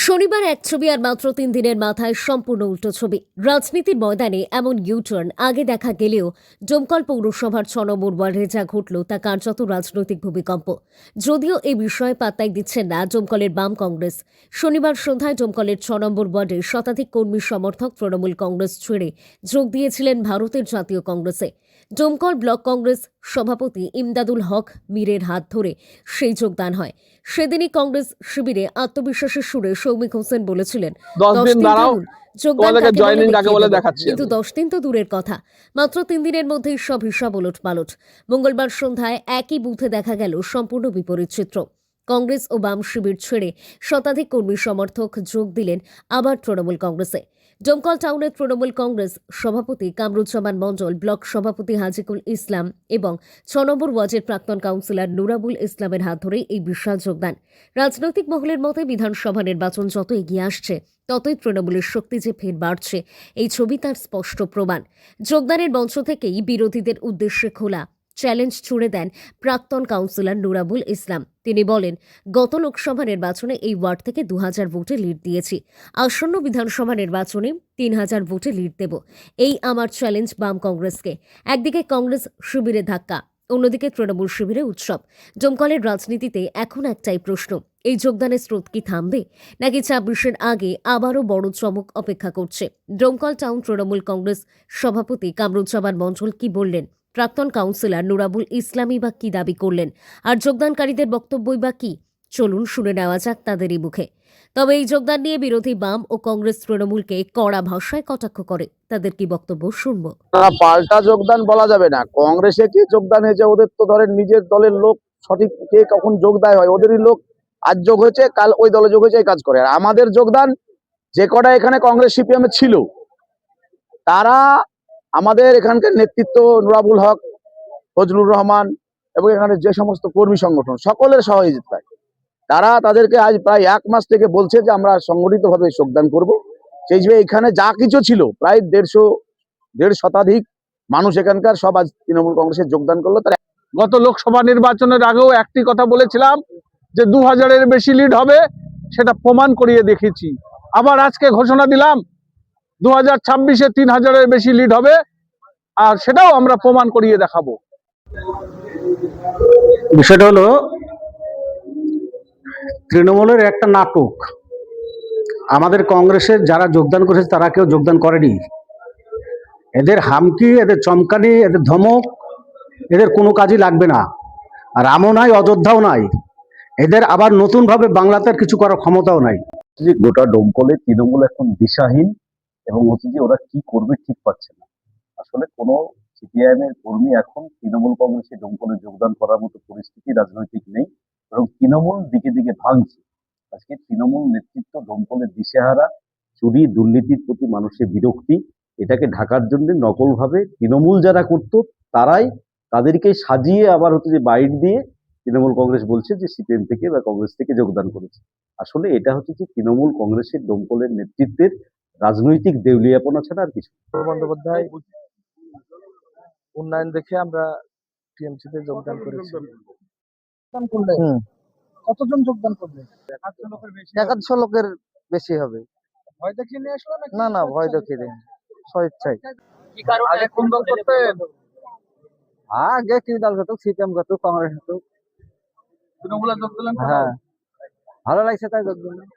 শনিবার এক ছবি আর মাত্র ৩ দিনের মাথায় সম্পূর্ণ উল্টো ছবি। রাজনীতির ময়দানে এমন ইউটার্ন আগে দেখা গেলেও ডোমকল পৌরসভার ৬ নম্বর ওয়ার্ডে যা ঘটল তা কার্যত রাজনৈতিক ভূমিকম্প। যদিও এ বিষয়ে পাত্তাই দিচ্ছেন না ডোমকলের বাম কংগ্রেস। শনিবার সন্ধ্যায় ডোমকলের ৬ নম্বর ওয়ার্ডে শতাধিক কর্মী সমর্থক তৃণমূল কংগ্রেস ছেড়ে যোগ দিয়েছিলেন ভারতের জাতীয় কংগ্রেসে। ডোমকল ব্লক কংগ্রেস সভাপতি ইমদাদুল হক মীরের হাত ধরে সেই যোগদান হয়। সেদিনই কংগ্রেস শিবিরে আত্মবিশ্বাসের সুরে সৌমিক হোসেন বলেছিলেন, 10 দিন দাঁড়াও, তোমাদেরকে জয়েনিং কাকে বলে দেখাচ্ছি। কিন্তু 10 দিন তো দূরের কথা, মাত্র 3 দিনের মধ্যেই সব হিসাব ওলটপালট। মঙ্গলবার সন্ধ্যায় একই বুথে দেখা গেল সম্পূর্ণ বিপরীত চিত্র। কংগ্রেস ও বাম শিবির ছেড়ে শতাধিক কর্মী সমর্থক যোগ দিলেন আবার তৃণমূল কংগ্রেসে। ডোমকল টাউনের তৃণমূল কংগ্রেস সভাপতি কামরুজ্জামান মণ্ডল, ব্লক সভাপতি হাজিকুল ইসলাম এবং ৬ নম্বর ওয়ার্ডের প্রাক্তন কাউন্সিলর নুরাবুল ইসলামের হাত ধরেই এই বিশাল যোগদান। রাজনৈতিক মহলের মতে বিধানসভা নির্বাচন যত এগিয়ে আসছে ততই তৃণমূলের শক্তি যে ফের বাড়ছে, এই ছবি তার স্পষ্ট প্রমাণ। যোগদানের মঞ্চ থেকেই বিরোধীদের উদ্দেশ্যে খোলা চ্যালেঞ্জ ছুড়ে দেন প্রাক্তন কাউন্সিলর নুরাবুল ইসলাম। তিনি বলেন, গত লোকসভা নির্বাচনে এই ওয়ার্ড থেকে ২,০০০ ভোটে লিড দিয়েছি, আসন্ন বিধানসভা নির্বাচনে ৩,০০০ ভোটে লিড দেব। এই আমার চ্যালেঞ্জ বাম কংগ্রেসকে। একদিকে কংগ্রেস শিবিরে ধাক্কা, অন্যদিকে তৃণমূল শিবিরে উৎসব। ডোমকলের রাজনীতিতে এখন একটাই প্রশ্ন, এই যোগদানের স্রোত কি থামবে, নাকি ২৬-এর আগে আবারও বড় চমক অপেক্ষা করছে? ডোমকল টাউন তৃণমূল কংগ্রেস সভাপতি কামরুজ্জামান মণ্ডল কি বললেন, প্রাক্তন কাউন্সিলর নুরাবুল ইসলামই বা কি দাবি করলেন, আর যোগদানকারীদের বক্তব্যই বা কি? চলুন শুনে নেওয়া যাক তাদেরই মুখে। তবে এই যোগদান নিয়ে বিরোধী বাম ও কংগ্রেস তৃণমূলকে কড়া ভাষায় কটাক্ষ করে। তাদের কি বক্তব্য শুনবো। পাল্টা যোগদান বলা যাবে না। কংগ্রেসে কি যোগদান হয়েছে, ওদের তো ধরেন নিজের দলের লোক, সঠিক কে কখন যোগ দেয় হয় ওদেরই লোক। আজ যোগ হয়েছে, কাল ওই দলে যোগ হয়েছে, এই কাজ করে। আর আমাদের যোগদান যে কটা এখানে কংগ্রেস সিপিএম ছিল তারা আমাদের এখানকার নেতৃত্ব নুরাবুল হক, ফজলুর রহমান এবং এখানে যে সমস্ত কর্মী সংগঠন সকলের সহযোগিতায় তারা তাদেরকে আজ প্রায় 1 মাস থেকে বলছে যে আমরা সংগঠিতভাবে যোগদান করব। সেই হিসেবে এখানে যা কিছু ছিল প্রায় 150 শতাধিক মানুষ এখানকার সব আজ তৃণমূল কংগ্রেসে যোগদান করলো। তারা গত লোকসভা নির্বাচনের আগেও একটি কথা বলেছিলাম যে ২,০০০-এর বেশি লিড হবে, সেটা প্রমাণ করিয়ে দেখেছি। আবার আজকে ঘোষণা দিলাম 2026-এ ৩,০০০-এর বেশি লিড হবে, আর সেটাও আমরা প্রমাণ করিয়ে দেখাবো। বিষয়টা হলো তৃণমূলের একটা নাটক। আমাদের কংগ্রেসের যারা যোগদান করেছে তারা কেউ যোগদান করেনি। এদের হামকি, এদের চমকানি, এদের ধমক, এদের কোনো কাজই লাগবে না। রামও নাই, অযোধ্যাও নাই। এদের আবার নতুন ভাবে বাংলাতে কিছু করার ক্ষমতাও নাই। যে গোটা ডোমকলে তৃণমূল এখন দিশাহীন এবং হচ্ছে যে ওরা কি করবে ঠিক পাচ্ছে না। আসলে কোনো সিপিআইএম এর কর্মী এখন তৃণমূল কংগ্রেসে ডোমকলে যোগদান করার মতো পরিস্থিতি রাজনৈতিক নেই, এবং তৃণমূল দিকে দিকে ভাঙছে। আজকে তৃণমূল নেতৃত্ব ডোমকলের দিশেহারা, চুরি দুর্নীতির প্রতি মানুষের বিরক্তি, এটাকে ঢাকার জন্য নকল ভাবে তৃণমূল যারা করতো তারাই তাদেরকে সাজিয়ে আবার হচ্ছে যে বাইট দিয়ে তৃণমূল কংগ্রেস বলছে যে সিপিএম থেকে বা কংগ্রেস থেকে যোগদান করেছে। আসলে এটা হচ্ছে যে তৃণমূল কংগ্রেসের ডোমকলের নেতৃত্বের রাজনৈতিক দেউলিয়াপনা ছাড়া আর কিছু। বন্দ্যোপাধ্যায় উন্নয়ন দেখে আমরা টিএমসি তে যোগদান করেছি। কতজন যোগদান করবে? 150 লোকের বেশি হবে। ভয় দেখিয়ে নিয়ে আসলো নাকি? না, ভয় দেখিয়ে দেয়নি, স্বেচ্ছায়। আগে কোন দল করতেন? আগে কি দল হতো, সিপিএম হতো, কংগ্রেস হতো। তৃণমূলে যোগ দিলেন? হ্যাঁ, ভালো লাগছে তাই যোগ দিলাম।